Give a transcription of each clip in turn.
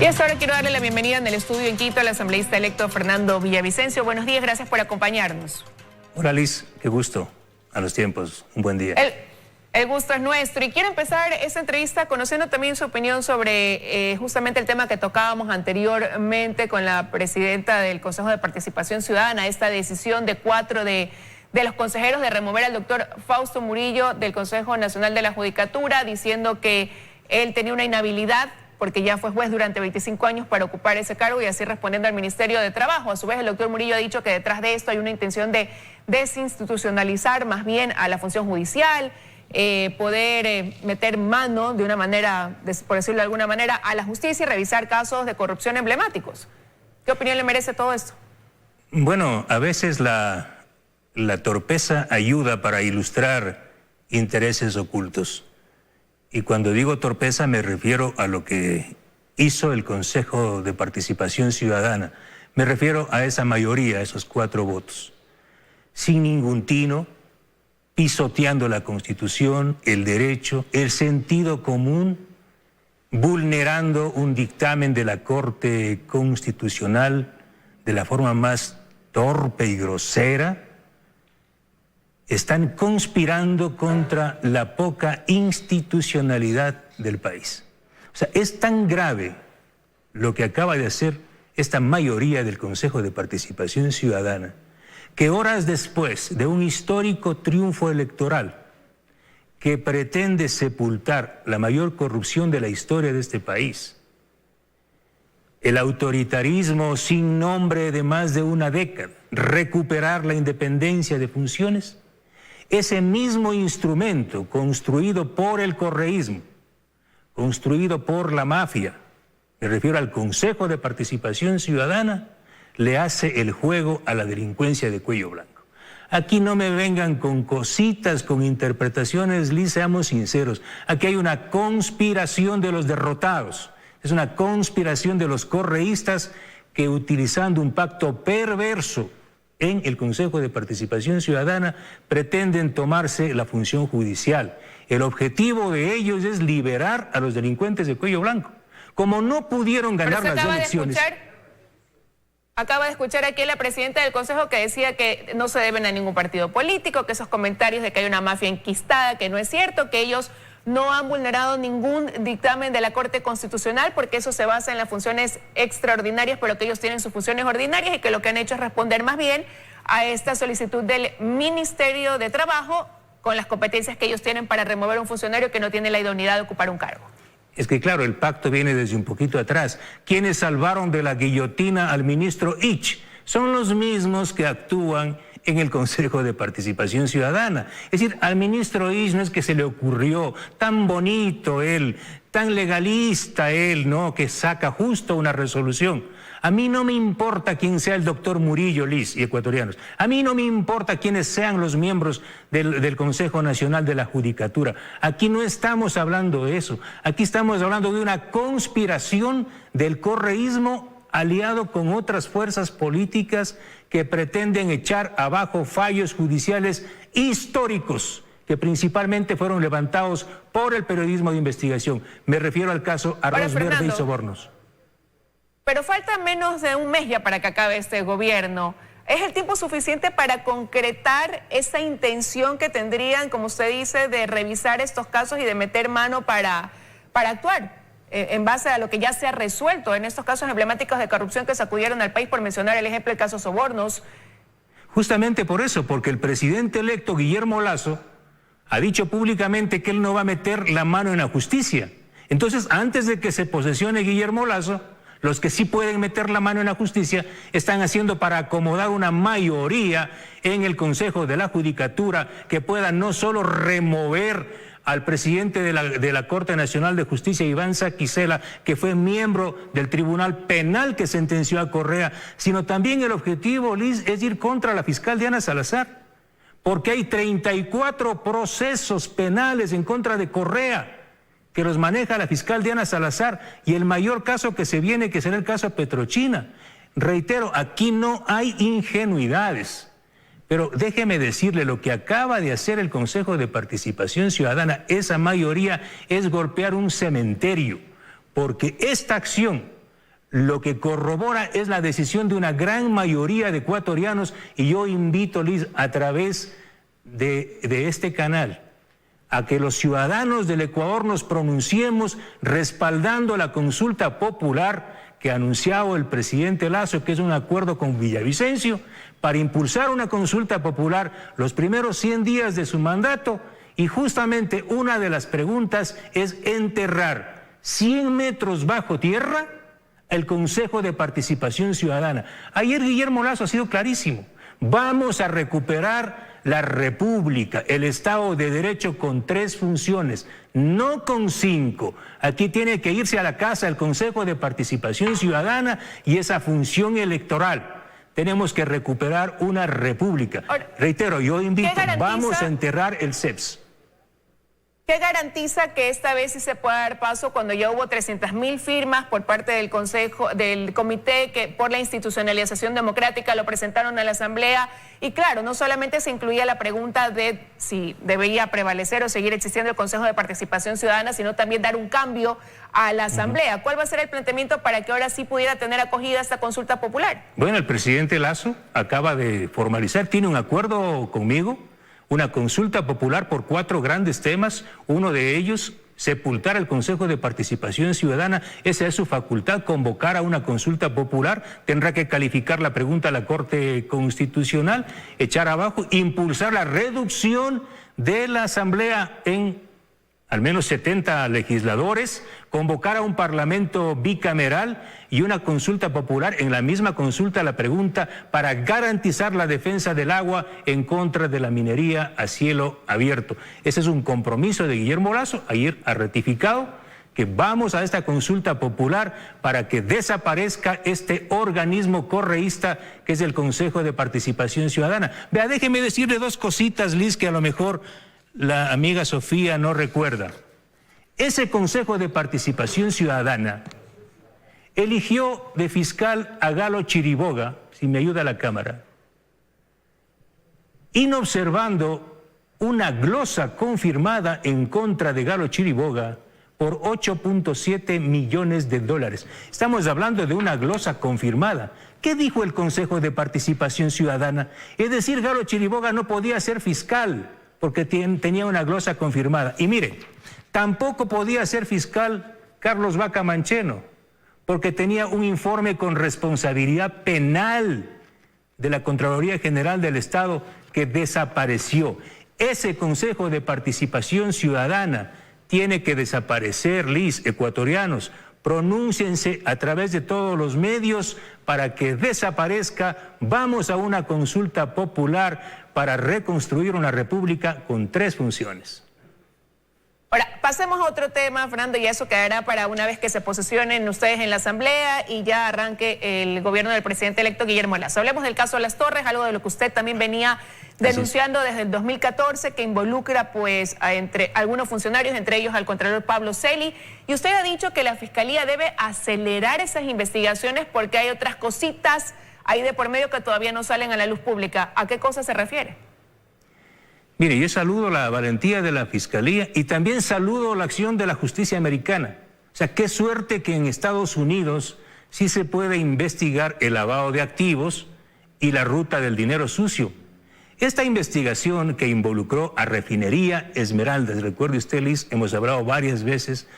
Y hasta ahora quiero darle la bienvenida en el estudio en Quito al asambleísta electo Fernando Villavicencio. Buenos días, gracias por acompañarnos. Hola Liz, qué gusto. A los tiempos, un buen día. El gusto es nuestro y quiero empezar esta entrevista conociendo también su opinión sobre justamente el tema que tocábamos anteriormente con la presidenta del Consejo de Participación Ciudadana, esta decisión de 4 de los consejeros de remover al doctor Fausto Murillo del Consejo Nacional de la Judicatura, diciendo que él tenía una inhabilidad porque ya fue juez durante 25 años para ocupar ese cargo y así respondiendo al Ministerio de Trabajo. A su vez, el doctor Murillo ha dicho que detrás de esto hay una intención de desinstitucionalizar más bien a la función judicial, poder meter mano de una manera, por decirlo de alguna manera, a la justicia y revisar casos de corrupción emblemáticos. ¿Qué opinión le merece todo esto? Bueno, a veces la torpeza ayuda para ilustrar intereses ocultos. Y cuando digo torpeza me refiero a lo que hizo el Consejo de Participación Ciudadana. Me refiero a esa mayoría, a esos 4 votos. Sin ningún tino, pisoteando la Constitución, el derecho, el sentido común, vulnerando un dictamen de la Corte Constitucional de la forma más torpe y grosera. Están conspirando contra la poca institucionalidad del país. O sea, es tan grave lo que acaba de hacer esta mayoría del Consejo de Participación Ciudadana, que horas después de un histórico triunfo electoral que pretende sepultar la mayor corrupción de la historia de este país, el autoritarismo sin nombre de más de una década, recuperar la independencia de funciones, ese mismo instrumento construido por el correísmo, construido por la mafia, me refiero al Consejo de Participación Ciudadana, le hace el juego a la delincuencia de cuello blanco. Aquí no me vengan con cositas, con interpretaciones, Liz, seamos sinceros. Aquí hay una conspiración de los derrotados, es una conspiración de los correístas que utilizando un pacto perverso en el Consejo de Participación Ciudadana pretenden tomarse la función judicial. El objetivo de ellos es liberar a los delincuentes de cuello blanco. Como no pudieron ganar las elecciones... Acaba de escuchar aquí a la presidenta del Consejo que decía que no se deben a ningún partido político, que esos comentarios de que hay una mafia enquistada, que no es cierto, que ellos no han vulnerado ningún dictamen de la Corte Constitucional porque eso se basa en las funciones extraordinarias, pero que ellos tienen sus funciones ordinarias y que lo que han hecho es responder más bien a esta solicitud del Ministerio de Trabajo con las competencias que ellos tienen para remover a un funcionario que no tiene la idoneidad de ocupar un cargo. Es que claro, el pacto viene desde un poquito atrás. Quienes salvaron de la guillotina al ministro Ich son los mismos que actúan en el Consejo de Participación Ciudadana. Es decir, al ministro Ich no es que se le ocurrió tan bonito él, tan legalista él, ¿no?, que saca justo una resolución. A mí no me importa quién sea el doctor Murillo, Liz y ecuatorianos. A mí no me importa quiénes sean los miembros del Consejo Nacional de la Judicatura. Aquí no estamos hablando de eso. Aquí estamos hablando de una conspiración del correísmo aliado con otras fuerzas políticas que pretenden echar abajo fallos judiciales históricos que principalmente fueron levantados por el periodismo de investigación. Me refiero al caso Arroz Verde y Sobornos. Pero falta menos de un mes ya para que acabe este gobierno. ¿Es el tiempo suficiente para concretar esa intención que tendrían, como usted dice, de revisar estos casos y de meter mano para actuar en base a lo que ya se ha resuelto en estos casos emblemáticos de corrupción que sacudieron al país, por mencionar el ejemplo del caso Sobornos? Justamente por eso, porque el presidente electo Guillermo Lasso ha dicho públicamente que él no va a meter la mano en la justicia. Entonces, antes de que se posesione Guillermo Lasso, los que sí pueden meter la mano en la justicia están haciendo para acomodar una mayoría en el Consejo de la Judicatura que pueda no solo remover al presidente de la Corte Nacional de Justicia, Iván Saquicela, que fue miembro del Tribunal Penal que sentenció a Correa, sino también el objetivo, Liz, es ir contra la fiscal Diana Salazar, porque hay 34 procesos penales en contra de Correa, que los maneja la fiscal Diana Salazar, y el mayor caso que se viene, que será el caso Petrochina. Reitero, aquí no hay ingenuidades. Pero déjeme decirle, lo que acaba de hacer el Consejo de Participación Ciudadana, esa mayoría, es golpear un cementerio, porque esta acción lo que corrobora es la decisión de una gran mayoría de ecuatorianos, y yo invito, Liz, a través de este canal, a que los ciudadanos del Ecuador nos pronunciemos respaldando la consulta popular que ha anunciado el presidente Lasso, que es un acuerdo con Villavicencio, para impulsar una consulta popular los primeros 100 días de su mandato. Y justamente una de las preguntas es enterrar 100 metros bajo tierra el Consejo de Participación Ciudadana. Ayer Guillermo Lasso ha sido clarísimo. Vamos a recuperar la República, el Estado de Derecho, con 3 funciones, no con 5. Aquí tiene que irse a la casa el Consejo de Participación Ciudadana y esa función electoral. Tenemos que recuperar una república. Ahora, reitero, yo invito, vamos a enterrar el CEPS. ¿Qué garantiza que esta vez sí se pueda dar paso cuando ya hubo 300.000 firmas por parte del del comité que por la institucionalización democrática lo presentaron a la Asamblea? Y claro, no solamente se incluía la pregunta de si debería prevalecer o seguir existiendo el Consejo de Participación Ciudadana, sino también dar un cambio a la Asamblea. ¿Cuál va a ser el planteamiento para que ahora sí pudiera tener acogida esta consulta popular? Bueno, el presidente Lasso acaba de formalizar, tiene un acuerdo conmigo, una consulta popular por 4 grandes temas. Uno de ellos, sepultar el Consejo de Participación Ciudadana. Esa es su facultad, convocar a una consulta popular. Tendrá que calificar la pregunta a la Corte Constitucional, echar abajo, impulsar la reducción de la Asamblea en al menos 70 legisladores, convocar a un parlamento bicameral y una consulta popular. En la misma consulta la pregunta para garantizar la defensa del agua en contra de la minería a cielo abierto. Ese es un compromiso de Guillermo Lasso. Ayer ha ratificado que vamos a esta consulta popular para que desaparezca este organismo correísta que es el Consejo de Participación Ciudadana. Vea, déjeme decirle 2 cositas, Liz, que a lo mejor la amiga Sofía no recuerda. Ese Consejo de Participación Ciudadana eligió de fiscal a Galo Chiriboga, si me ayuda la cámara, inobservando una glosa confirmada en contra de Galo Chiriboga por 8.7 millones de dólares. Estamos hablando de una glosa confirmada. ¿Qué dijo el Consejo de Participación Ciudadana? Es decir, Galo Chiriboga no podía ser fiscal porque tenía una glosa confirmada. Y mire, tampoco podía ser fiscal Carlos Vaca Mancheno, porque tenía un informe con responsabilidad penal de la Contraloría General del Estado que desapareció. Ese Consejo de Participación Ciudadana tiene que desaparecer, Liz, ecuatorianos. Pronúnciense a través de todos los medios para que desaparezca. Vamos a una consulta popular para reconstruir una república con 3 funciones. Ahora, pasemos a otro tema, Fernando, y eso quedará para una vez que se posicionen ustedes en la Asamblea y ya arranque el gobierno del presidente electo Guillermo Lasso. Hablemos del caso Las Torres, algo de lo que usted también venía denunciando desde el 2014, que involucra pues entre algunos funcionarios, entre ellos al contralor Pablo Celi, y usted ha dicho que la Fiscalía debe acelerar esas investigaciones porque hay otras cositas ahí de por medio que todavía no salen a la luz pública. ¿A qué cosa se refiere? Mire, yo saludo la valentía de la Fiscalía y también saludo la acción de la justicia americana. O sea, qué suerte que en Estados Unidos sí se puede investigar el lavado de activos y la ruta del dinero sucio. Esta investigación que involucró a Refinería Esmeraldas, recuerde usted, Liz, hemos hablado varias veces,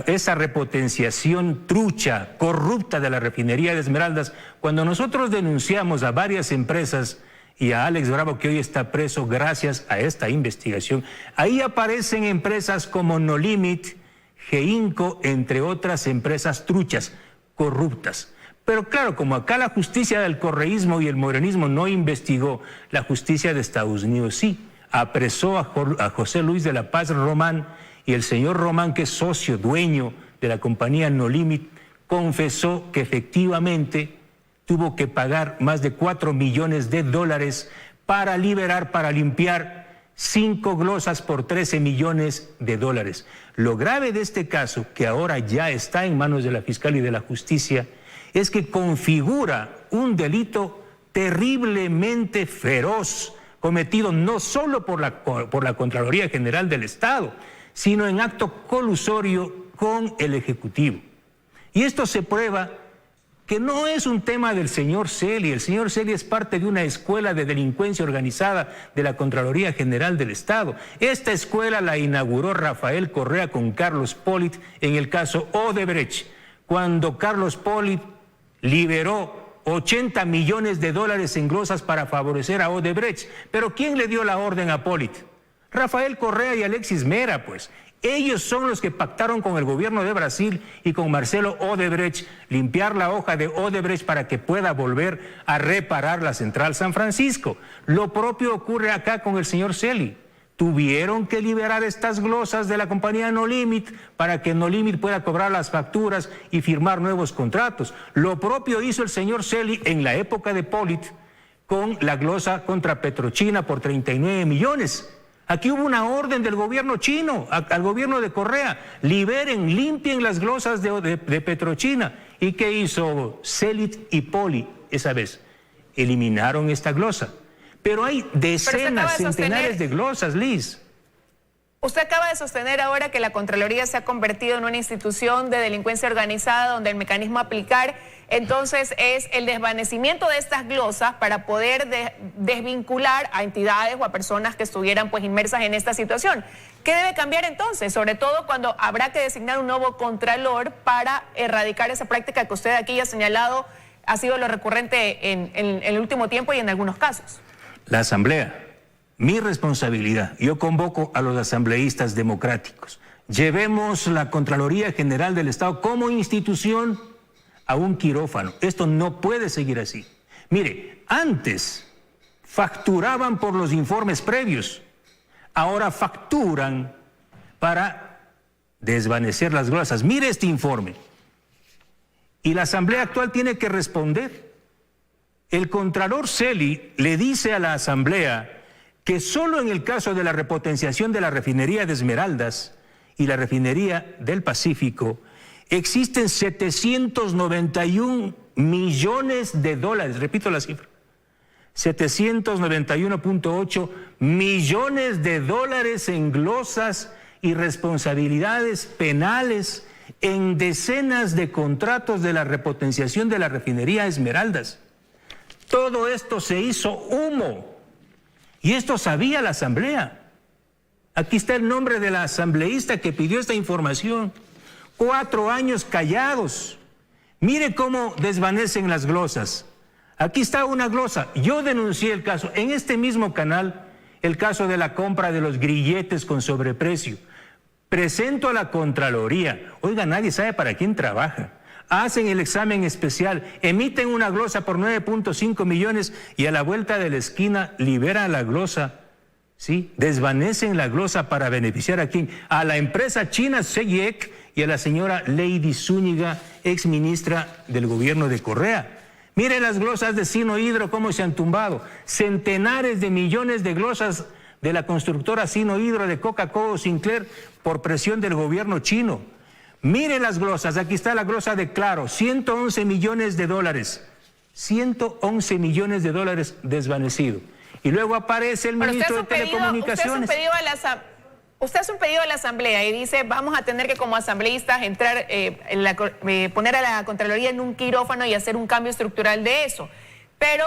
esa repotenciación trucha, corrupta de la Refinería de Esmeraldas, cuando nosotros denunciamos a varias empresas y a Alex Bravo, que hoy está preso gracias a esta investigación, ahí aparecen empresas como No Limit, Geinco, entre otras empresas truchas, corruptas. Pero claro, como acá la justicia del correísmo y el morenismo no investigó, la justicia de Estados Unidos sí, apresó a José Luis de la Paz Román, y el señor Román, que es socio, dueño de la compañía No Limit, confesó que efectivamente tuvo que pagar más de 4 millones de dólares para liberar, para limpiar 5 glosas por 13 millones de dólares. Lo grave de este caso, que ahora ya está en manos de la Fiscalía y de la Justicia, es que configura un delito terriblemente feroz, cometido no solo por la Contraloría General del Estado, sino en acto colusorio con el Ejecutivo. Y esto se prueba que no es un tema del señor Celi. El señor Celi es parte de una escuela de delincuencia organizada de la Contraloría General del Estado. Esta escuela la inauguró Rafael Correa con Carlos Pollitt en el caso Odebrecht, cuando Carlos Pollitt liberó 80 millones de dólares en glosas para favorecer a Odebrecht. Pero ¿quién le dio la orden a Pollitt? Rafael Correa y Alexis Mera, pues. Ellos son los que pactaron con el gobierno de Brasil y con Marcelo Odebrecht limpiar la hoja de Odebrecht para que pueda volver a reparar la central San Francisco. Lo propio ocurre acá con el señor Celi. Tuvieron que liberar estas glosas de la compañía No Limit para que No Limit pueda cobrar las facturas y firmar nuevos contratos. Lo propio hizo el señor Celi en la época de Pollitt con la glosa contra Petrochina por 39 millones. Aquí hubo una orden del gobierno chino, al gobierno de Correa: liberen, limpien las glosas de Petrochina. ¿Y qué hizo Celi y Pollitt esa vez? Eliminaron esta glosa. Pero hay decenas, centenares de glosas, Liz. Usted acaba de sostener ahora que la Contraloría se ha convertido en una institución de delincuencia organizada donde el mecanismo a aplicar entonces es el desvanecimiento de estas glosas para poder desvincular a entidades o a personas que estuvieran pues inmersas en esta situación. ¿Qué debe cambiar entonces? Sobre todo cuando habrá que designar un nuevo contralor para erradicar esa práctica que usted aquí ha señalado ha sido lo recurrente en el último tiempo y en algunos casos. La Asamblea, mi responsabilidad, yo convoco a los asambleístas democráticos. Llevemos la Contraloría General del Estado como institución a un quirófano. Esto no puede seguir así. Mire, antes facturaban por los informes previos, ahora facturan para desvanecer las glosas. Mire este informe. Y la Asamblea actual tiene que responder. El Contralor Celi le dice a la Asamblea que solo en el caso de la repotenciación de la refinería de Esmeraldas y la refinería del Pacífico existen 791 millones de dólares, repito la cifra, 791.8 millones de dólares en glosas y responsabilidades penales en decenas de contratos de la repotenciación de la refinería Esmeraldas. Todo esto se hizo humo. Y esto sabía la Asamblea. Aquí está el nombre de la asambleísta que pidió esta información. 4 años callados. Mire cómo desvanecen las glosas. Aquí está una glosa. Yo denuncié el caso, en este mismo canal, el caso de la compra de los grilletes con sobreprecio. Presento a la Contraloría. Oiga, nadie sabe para quién trabaja. Hacen el examen especial, emiten una glosa por 9.5 millones y a la vuelta de la esquina liberan la glosa, ¿sí? Desvanecen la glosa para beneficiar a quién, a la empresa china CEIEC y a la señora Lady Zúñiga, ex ministra del gobierno de Correa. Miren las glosas de Sino Hydro, cómo se han tumbado. Centenares de millones de glosas de la constructora Sino Hydro de Coca-Cola Sinclair por presión del gobierno chino. Miren las glosas, aquí está la glosa de Claro, 111 millones de dólares. 111 millones de dólares desvanecido. Y luego aparece el ministro de Telecomunicaciones. Usted hace un pedido a la Asamblea y dice, vamos a tener que como asambleístas entrar, poner a la Contraloría en un quirófano y hacer un cambio estructural de eso. Pero,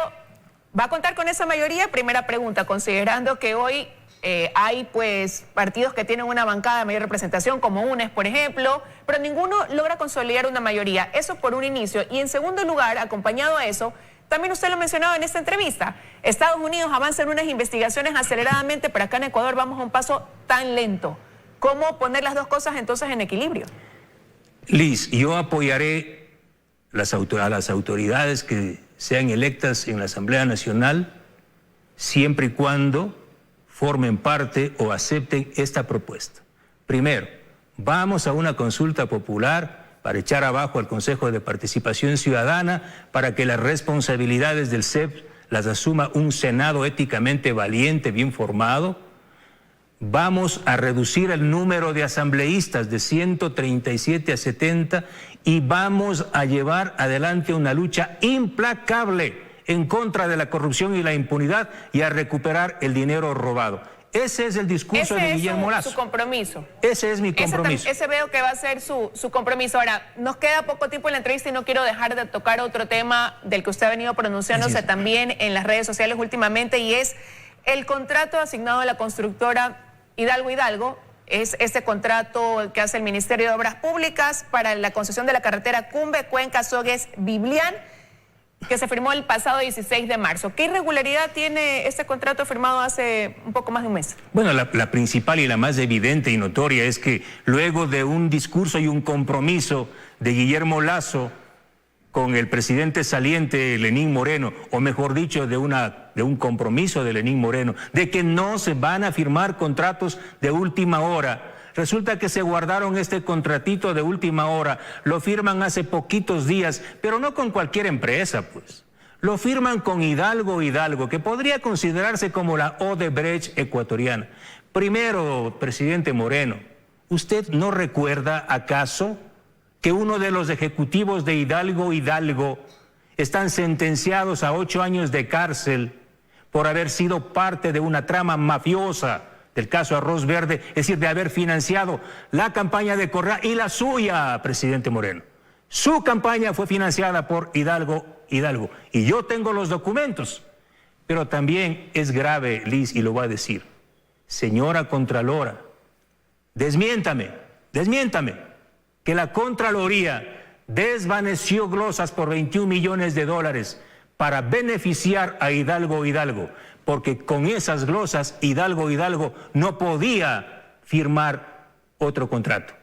¿va a contar con esa mayoría? Primera pregunta, considerando que hoy hay pues partidos que tienen una bancada de mayor representación, como UNES, por ejemplo, pero ninguno logra consolidar una mayoría. Eso por un inicio. Y en segundo lugar, acompañado a eso, también usted lo mencionaba en esta entrevista, Estados Unidos avanza en unas investigaciones aceleradamente, pero acá en Ecuador vamos a un paso tan lento. ¿Cómo poner las dos cosas entonces en equilibrio? Liz, yo apoyaré a las autoridades que sean electas en la Asamblea Nacional siempre y cuando formen parte o acepten esta propuesta. Primero, vamos a una consulta popular para echar abajo al Consejo de Participación Ciudadana, para que las responsabilidades del CEP las asuma un Senado éticamente valiente, bien formado. Vamos a reducir el número de asambleístas de 137 a 70 y vamos a llevar adelante una lucha implacable en contra de la corrupción y la impunidad y a recuperar el dinero robado. Ese es el discurso de Guillermo Lasso. Su compromiso. Ese es mi compromiso. Ese veo que va a ser su compromiso. Ahora, nos queda poco tiempo en la entrevista y no quiero dejar de tocar otro tema del que usted ha venido pronunciándose también en las redes sociales últimamente, y es el contrato asignado a la constructora Hidalgo Hidalgo. Es este contrato que hace el Ministerio de Obras Públicas para la concesión de la carretera Cumbe-Cuenca-Sogues-Biblián, que se firmó el pasado 16 de marzo. ¿Qué irregularidad tiene este contrato firmado hace un poco más de un mes? Bueno, la principal y la más evidente y notoria es que luego de un discurso y un compromiso de Guillermo Lasso con el presidente saliente Lenín Moreno, o mejor dicho, de un compromiso de Lenín Moreno, de que no se van a firmar contratos de última hora. Resulta que se guardaron este contratito de última hora, lo firman hace poquitos días, pero no con cualquier empresa, pues. Lo firman con Hidalgo Hidalgo, que podría considerarse como la Odebrecht ecuatoriana. Primero, presidente Moreno, ¿usted no recuerda acaso que uno de los ejecutivos de Hidalgo Hidalgo están sentenciados a 8 años de cárcel por haber sido parte de una trama mafiosa del caso Arroz Verde, es decir, de haber financiado la campaña de Correa y la suya, presidente Moreno? Su campaña fue financiada por Hidalgo Hidalgo, y yo tengo los documentos. Pero también es grave, Liz, y lo voy a decir, señora Contralora, desmiéntame, que la Contraloría desvaneció glosas por 21 millones de dólares para beneficiar a Hidalgo Hidalgo, porque con esas glosas Hidalgo Hidalgo no podía firmar otro contrato.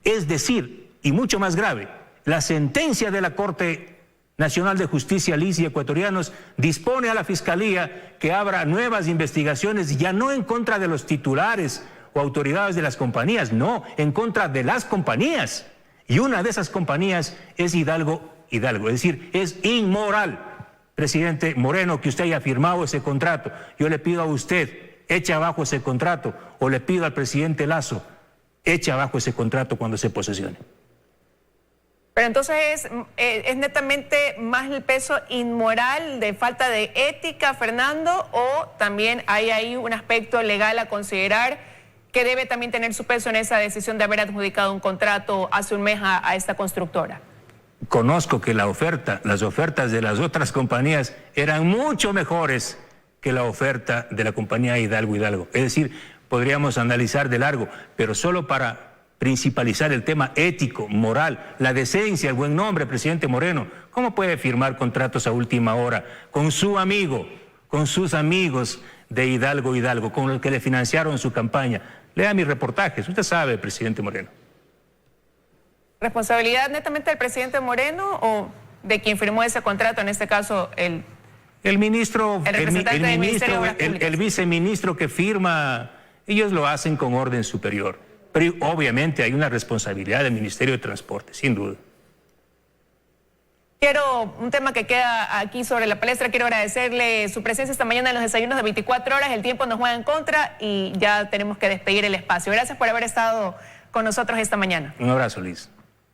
Es decir, y mucho más grave, la sentencia de la Corte Nacional de Justicia, Liz y ecuatorianos, dispone a la Fiscalía que abra nuevas investigaciones, ya no en contra de los titulares o autoridades de las compañías, no, en contra de las compañías. Y una de esas compañías es Hidalgo Hidalgo, es decir, es inmoral, presidente Moreno, que usted haya firmado ese contrato. Yo le pido a usted, eche abajo ese contrato, o le pido al presidente Lasso, eche abajo ese contrato cuando se posesione. Pero entonces es netamente más el peso inmoral de falta de ética, Fernando, o también hay ahí un aspecto legal a considerar que debe también tener su peso en esa decisión de haber adjudicado un contrato hace un mes a esta constructora. Conozco que las ofertas de las otras compañías eran mucho mejores que la oferta de la compañía Hidalgo Hidalgo. Es decir, podríamos analizar de largo, pero solo para principalizar el tema ético, moral, la decencia, el buen nombre, presidente Moreno. ¿Cómo puede firmar contratos a última hora con su amigo, con sus amigos de Hidalgo Hidalgo, con los que le financiaron su campaña? Lea mis reportajes, usted sabe, presidente Moreno. ¿Responsabilidad netamente del presidente Moreno o de quien firmó ese contrato, en este caso el viceministro que firma? Ellos lo hacen con orden superior, pero obviamente hay una responsabilidad del Ministerio de Transporte, sin duda. Un tema que queda aquí sobre la palestra, quiero agradecerle su presencia esta mañana en los desayunos de 24 horas, el tiempo nos juega en contra y ya tenemos que despedir el espacio. Gracias por haber estado con nosotros esta mañana. Un abrazo, Liz.